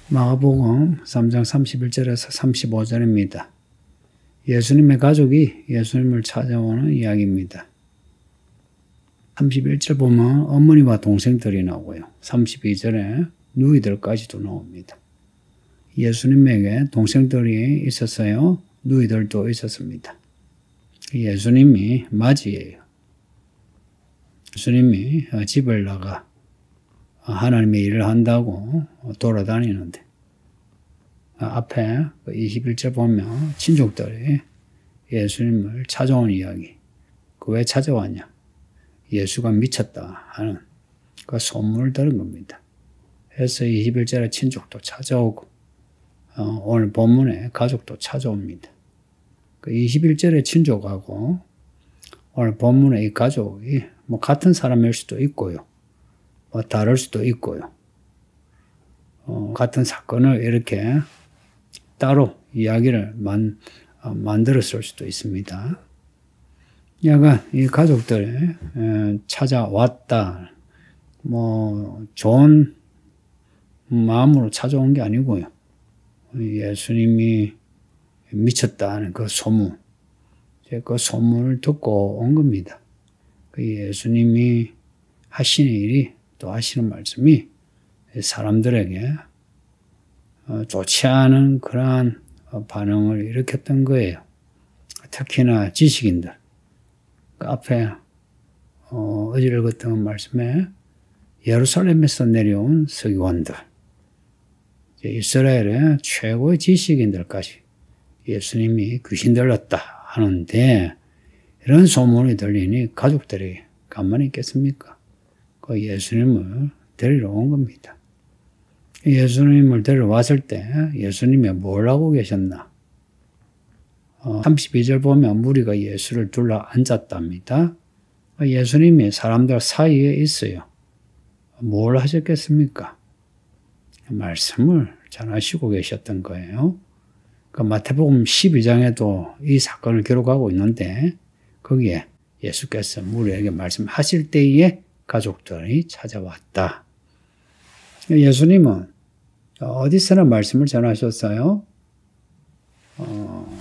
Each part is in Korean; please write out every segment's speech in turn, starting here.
마가복음 3장 31절에서 35절입니다. 예수님의 가족이 예수님을 찾아오는 이야기입니다. 31절 보면 어머니와 동생들이 나오고요. 32절에 누이들까지도 나옵니다. 예수님에게 동생들이 있었어요. 누이들도 있었습니다. 예수님이 맞이예요. 예수님이 집을 나가 하나님의 일을 한다고 돌아다니는데 앞에 21절 보면 친족들이 예수님을 찾아온 이야기. 그 왜 찾아왔냐? 예수가 미쳤다 하는 그 소문을 들은 겁니다. 그래서 21절에 친족도 찾아오고 오늘 본문에 가족도 찾아옵니다. 그 21절의 친족하고 오늘 본문의 이 가족이 뭐 같은 사람일 수도 있고요. 뭐 다를 수도 있고요. 같은 사건을 이렇게 따로 이야기를 만들었을 수도 있습니다. 약간 이 가족들이 찾아왔다. 뭐 좋은 마음으로 찾아온 게 아니고요. 예수님이 미쳤다는 그 소문. 그 소문을 듣고 온 겁니다. 그 예수님이 하시는 일이 또 하시는 말씀이 사람들에게 좋지 않은 그러한 반응을 일으켰던 거예요. 특히나 지식인들. 그 앞에 어제 읽었던 말씀에 예루살렘에서 내려온 서기관들, 이스라엘의 최고의 지식인들까지 예수님이 귀신 들렸다 하는데 이런 소문이 들리니 가족들이 가만히 있겠습니까? 그 예수님을 데리러 온 겁니다. 예수님을 데려왔을 때 예수님이 뭘 하고 계셨나? 32절 보면 무리가 예수를 둘러 앉았답니다. 예수님이 사람들 사이에 있어요. 뭘 하셨겠습니까? 말씀을 전하시고 계셨던 거예요. 그 마태복음 12장에도 이 사건을 기록하고 있는데 거기에 예수께서 무리에게 말씀하실 때에 가족들이 찾아왔다. 예수님은 어디서나 말씀을 전하셨어요.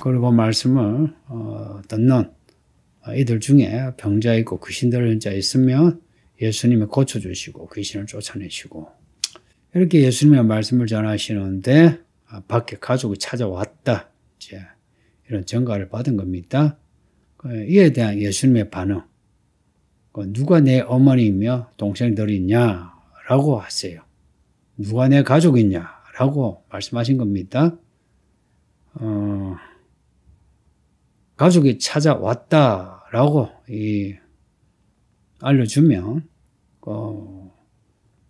그리고 말씀을 듣는 이들 중에 병자 있고 귀신 들린 자 있으면 예수님이 고쳐주시고 귀신을 쫓아내시고 이렇게 예수님의 말씀을 전하시는데 밖에 가족이 찾아왔다. 이제 이런 전가를 받은 겁니다. 이에 대한 예수님의 반응. 누가 내 어머니이며 동생들이냐? 라고 하세요. 누가 내 가족이냐? 라고 말씀하신 겁니다. 가족이 찾아왔다라고 알려주면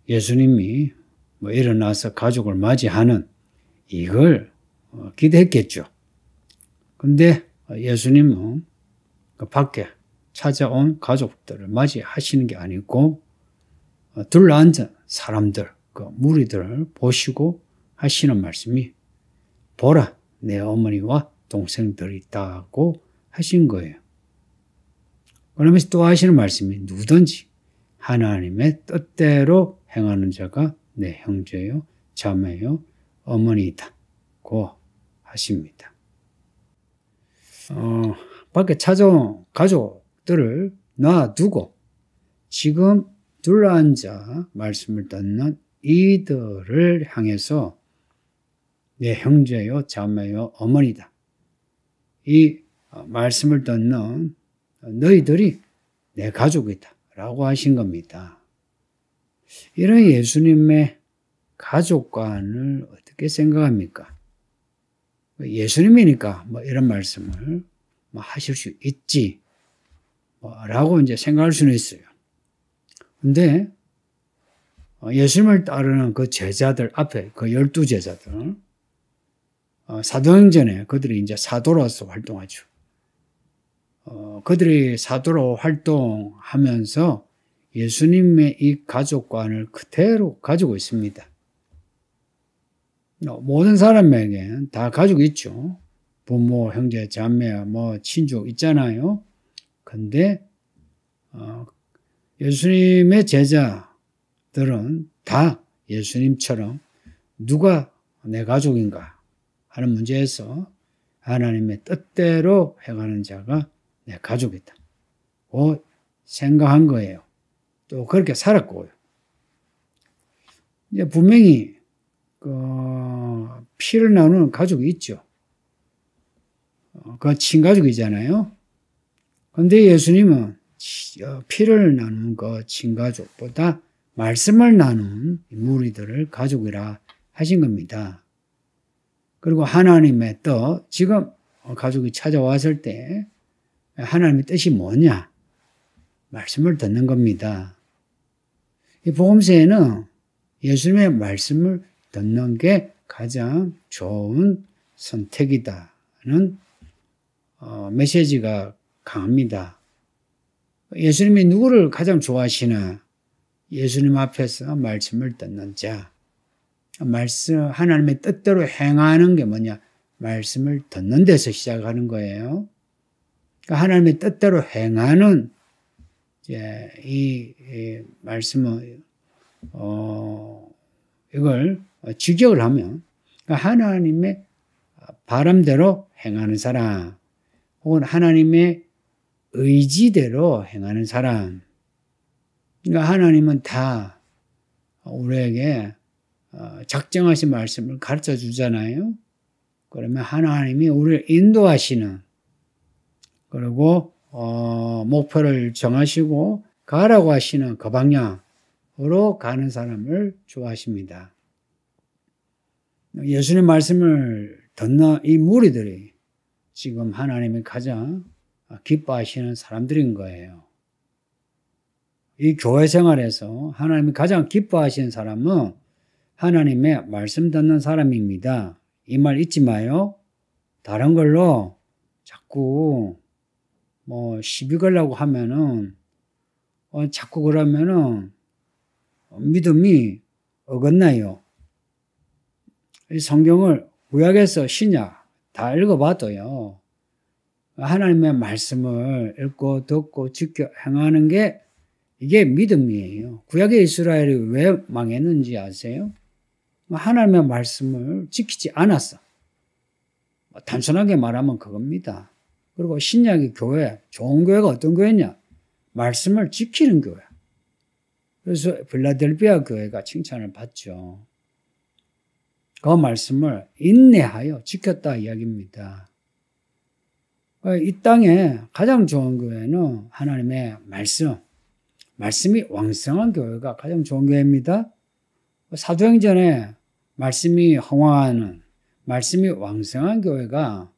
예수님이 뭐 일어나서 가족을 맞이하는 이걸 기대했겠죠. 근데 예수님은 그 밖에 찾아온 가족들을 맞이하시는 게 아니고 둘러앉은 사람들, 그 무리들을 보시고 하시는 말씀이 보라, 내 어머니와 동생들이 있다고 하신 거예요. 그러면서 또 하시는 말씀이 누구든지 하나님의 뜻대로 행하는 자가 내 형제요, 자매요, 어머니이다고 하십니다. 밖에 찾아온 가족들을 놔두고 지금 둘러앉아 말씀을 듣는 이들을 향해서 내 형제요, 자매요, 어머니다. 이 말씀을 듣는 너희들이 내 가족이다 라고 하신 겁니다. 이런 예수님의 가족관을 어떻게 생각합니까? 예수님이니까 뭐 이런 말씀을 뭐 하실 수 있지 라고 이제 생각할 수는 있어요. 근데 예수님을 따르는 그 제자들 앞에 그 12제자들 사도행전에 그들이 이제 사도로서 활동하죠. 그들이 사도로 활동하면서 예수님의 이 가족관을 그대로 가지고 있습니다. 모든 사람에게 다 가족이 있죠. 부모, 형제, 자매, 뭐 친족 있잖아요. 근데 예수님의 제자들은 다 예수님처럼 누가 내 가족인가 하는 문제에서 하나님의 뜻대로 행하는 자가 내 가족이다. 생각한 거예요. 또 그렇게 살았고요. 이제 분명히 피를 나누는 가족이 있죠. 그 친가족이잖아요. 그런데 예수님은 피를 나누는 그 친가족보다 말씀을 나눈 무리들을 가족이라 하신 겁니다. 그리고 하나님의 뜻, 지금 가족이 찾아왔을 때 하나님의 뜻이 뭐냐? 말씀을 듣는 겁니다. 이 복음서에는 예수님의 말씀을 듣는 게 가장 좋은 선택이다는 메시지가 강합니다. 예수님이 누구를 가장 좋아하시나? 예수님 앞에서 말씀을 듣는 자. 하나님의 뜻대로 행하는 게 뭐냐? 말씀을 듣는 데서 시작하는 거예요. 그러니까 하나님의 뜻대로 행하는 이 말씀을 이걸 직역을 하면 하나님의 바람대로 행하는 사람, 혹은 하나님의 의지대로 행하는 사람. 그러니까 하나님은 다 우리에게 작정하신 말씀을 가르쳐 주잖아요. 그러면 하나님이 우리를 인도하시는, 그리고 목표를 정하시고 가라고 하시는 그 방향으로 가는 사람을 좋아하십니다. 예수님 말씀을 듣는 이 무리들이 지금 하나님이 가장 기뻐하시는 사람들인 거예요. 이 교회 생활에서 하나님이 가장 기뻐하시는 사람은 하나님의 말씀 듣는 사람입니다. 이 말 잊지 마요. 다른 걸로 자꾸 시비 걸려고 하면은 자꾸 그러면은 믿음이 어긋나요. 이 성경을 구약에서 신약 다 읽어봐도요, 하나님의 말씀을 읽고 듣고 지켜 행하는 게 이게 믿음이에요. 구약의 이스라엘이 왜 망했는지 아세요? 하나님의 말씀을 지키지 않았어. 단순하게 말하면 그겁니다. 그리고 신약의 교회, 좋은 교회가 어떤 교회냐? 말씀을 지키는 교회. 그래서 필라델피아 교회가 칭찬을 받죠. 그 말씀을 인내하여 지켰다 이야기입니다. 이 땅에 가장 좋은 교회는 하나님의 말씀이 왕성한 교회가 가장 좋은 교회입니다. 사도행전에 말씀이 흥황하는, 말씀이 왕성한 교회가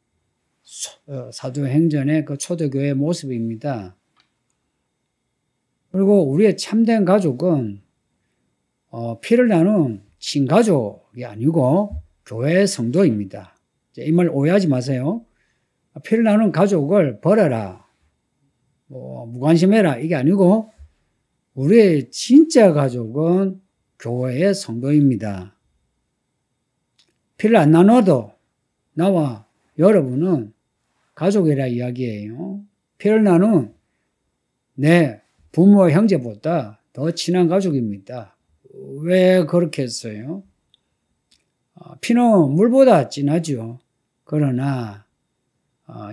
사도행전의 그 초대교회의 모습입니다. 그리고 우리의 참된 가족은 피를 나눈 친가족이 아니고 교회의 성도입니다. 이 말 오해하지 마세요. 피를 나눈 가족을 버려라, 무관심해라, 이게 아니고 우리의 진짜 가족은 교회의 성도입니다. 피를 안 나눠도 나와 여러분은 가족이라 이야기예요. 피를 나눈 내 부모와 형제보다 더 친한 가족입니다. 왜 그렇게 했어요? 피는 물보다 진하죠. 그러나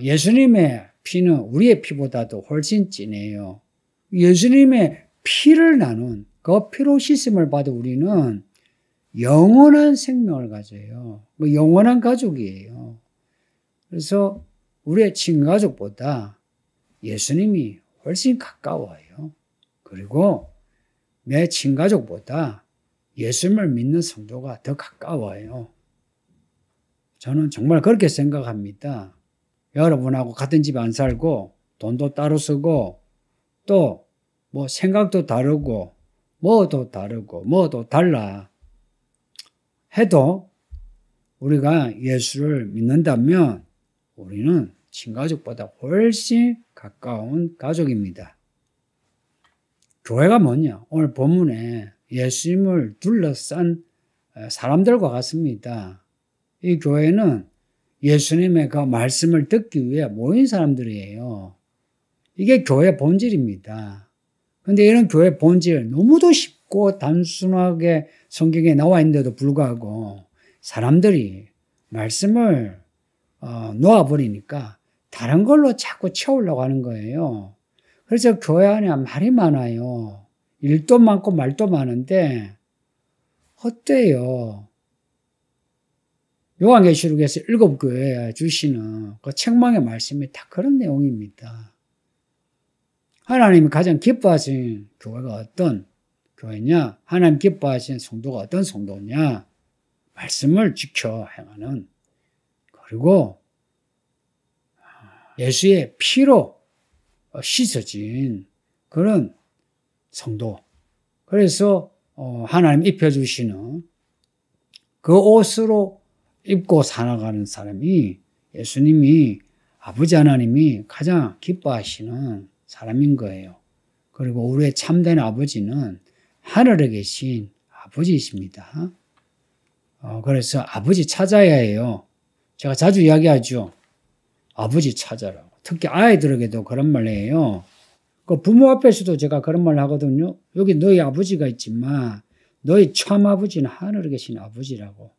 예수님의 피는 우리의 피보다도 훨씬 진해요. 예수님의 피를 나눈 그 피로 씻음을 받은 우리는 영원한 생명을 가져요. 영원한 가족이에요. 그래서 우리의 친가족보다 예수님이 훨씬 가까워요. 그리고 내 친가족보다 예수님을 믿는 성도가 더 가까워요. 저는 정말 그렇게 생각합니다. 여러분하고 같은 집에 안 살고 돈도 따로 쓰고 또 생각도 다르고 뭐도 다르고 뭐도 달라 해도 우리가 예수를 믿는다면 우리는 친가족보다 훨씬 가까운 가족입니다. 교회가 뭐냐? 오늘 본문에 예수님을 둘러싼 사람들과 같습니다. 이 교회는 예수님의 그 말씀을 듣기 위해 모인 사람들이에요. 이게 교회의 본질입니다. 그런데 이런 교회의 본질 너무도 쉽고 단순하게 성경에 나와 있는데도 불구하고 사람들이 말씀을 놓아버리니까 다른 걸로 자꾸 채우려고 하는 거예요. 그래서 교회 안에 말이 많아요. 일도 많고 말도 많은데 어때요? 요한계시록에서 7교회에 주시는 그 책망의 말씀이 다 그런 내용입니다. 하나님이 가장 기뻐하시는 교회가 어떤 교회냐? 하나님 기뻐하시는 성도가 어떤 성도냐? 말씀을 지켜 행하는, 그리고 예수의 피로 씻어진 그런 성도. 그래서 하나님 입혀주시는 그 옷으로 입고 살아가는 사람이 예수님이, 아버지 하나님이 가장 기뻐하시는 사람인 거예요. 그리고 우리의 참된 아버지는 하늘에 계신 아버지이십니다. 그래서 아버지 찾아야 해요. 제가 자주 이야기하죠. 아버지 찾아라고. 특히 아이들에게도 그런 말 해요. 그 부모 앞에서도 제가 그런 말 하거든요. 여기 너희 아버지가 있지만 너희 참 아버지는 하늘에 계신 아버지라고.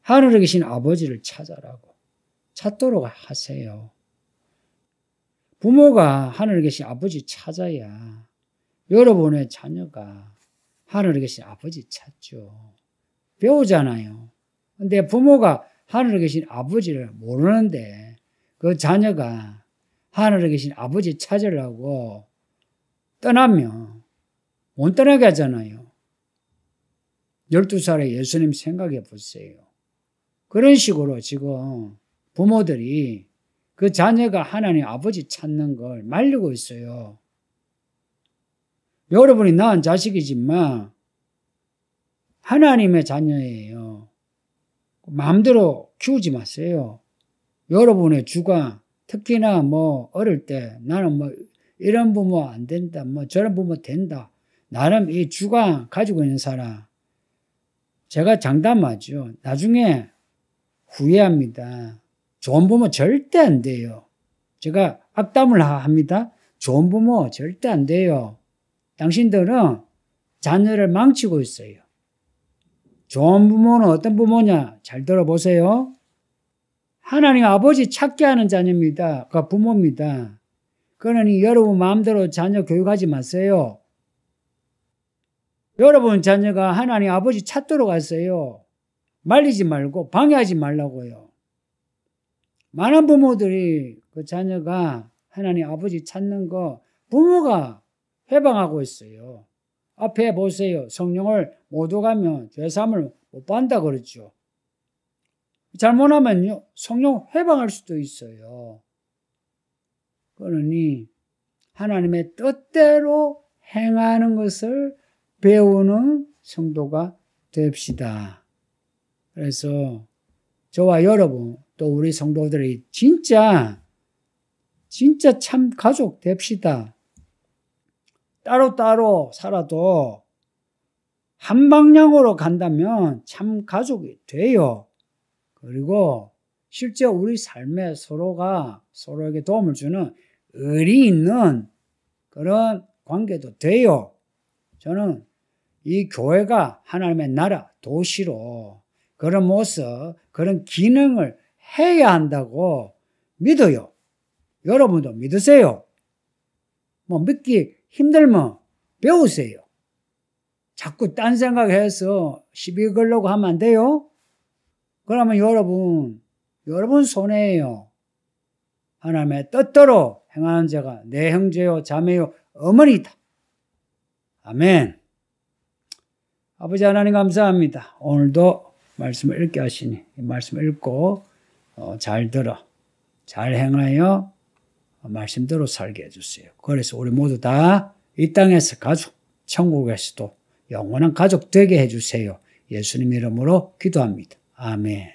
하늘에 계신 아버지를 찾아라고. 찾도록 하세요. 부모가 하늘에 계신 아버지 찾아야 여러분의 자녀가 하늘에 계신 아버지 찾죠. 배우잖아요. 근데 부모가 하늘에 계신 아버지를 모르는데 그 자녀가 하늘에 계신 아버지 찾으려고 떠나면 못 떠나게 하잖아요. 12살의 예수님 생각해 보세요. 그런 식으로 지금 부모들이 그 자녀가 하나님 아버지 찾는 걸 말리고 있어요. 여러분이 낳은 자식이지만 하나님의 자녀예요. 마음대로 키우지 마세요. 여러분의 주관, 특히나 어릴 때 나는 이런 부모 안 된다, 저런 부모 된다. 나름 이 주관 가지고 있는 사람, 제가 장담하죠. 나중에 후회합니다. 좋은 부모 절대 안 돼요. 제가 악담을 합니다. 좋은 부모 절대 안 돼요. 당신들은 자녀를 망치고 있어요. 좋은 부모는 어떤 부모냐? 잘 들어보세요. 하나님 아버지 찾게 하는 자녀입니다. 그 부모입니다. 그러니 여러분 마음대로 자녀 교육하지 마세요. 여러분 자녀가 하나님 아버지 찾도록 하세요. 말리지 말고 방해하지 말라고요. 많은 부모들이 그 자녀가 하나님 아버지 찾는 거 부모가 회방하고 있어요. 앞에 보세요. 성령을 못 오가면 죄사함을 못 받는다 그랬죠. 잘못하면요 성령 회방할 수도 있어요. 그러니 하나님의 뜻대로 행하는 것을 배우는 성도가 됩시다. 그래서 저와 여러분 또 우리 성도들이 진짜 참 가족 됩시다. 따로따로 살아도 한 방향으로 간다면 참 가족이 돼요. 그리고 실제 우리 삶에 서로가 서로에게 도움을 주는 의리 있는 그런 관계도 돼요. 저는 이 교회가 하나님의 나라, 도시로 그런 모습, 그런 기능을 해야 한다고 믿어요. 여러분도 믿으세요. 믿기 힘들면 배우세요. 자꾸 딴 생각해서 시비 걸려고 하면 안 돼요. 그러면 여러분 손해예요. 하나님의 뜻대로 행하는 자가 내 형제요 자매요 어머니다. 아멘. 아버지 하나님 감사합니다. 오늘도 말씀을 읽게 하시니 이 말씀을 읽고 잘 들어 잘 행하여 말씀대로 살게 해주세요. 그래서 우리 모두 다 이 땅에서 가족, 천국에서도 영원한 가족 되게 해주세요. 예수님 이름으로 기도합니다. 아멘.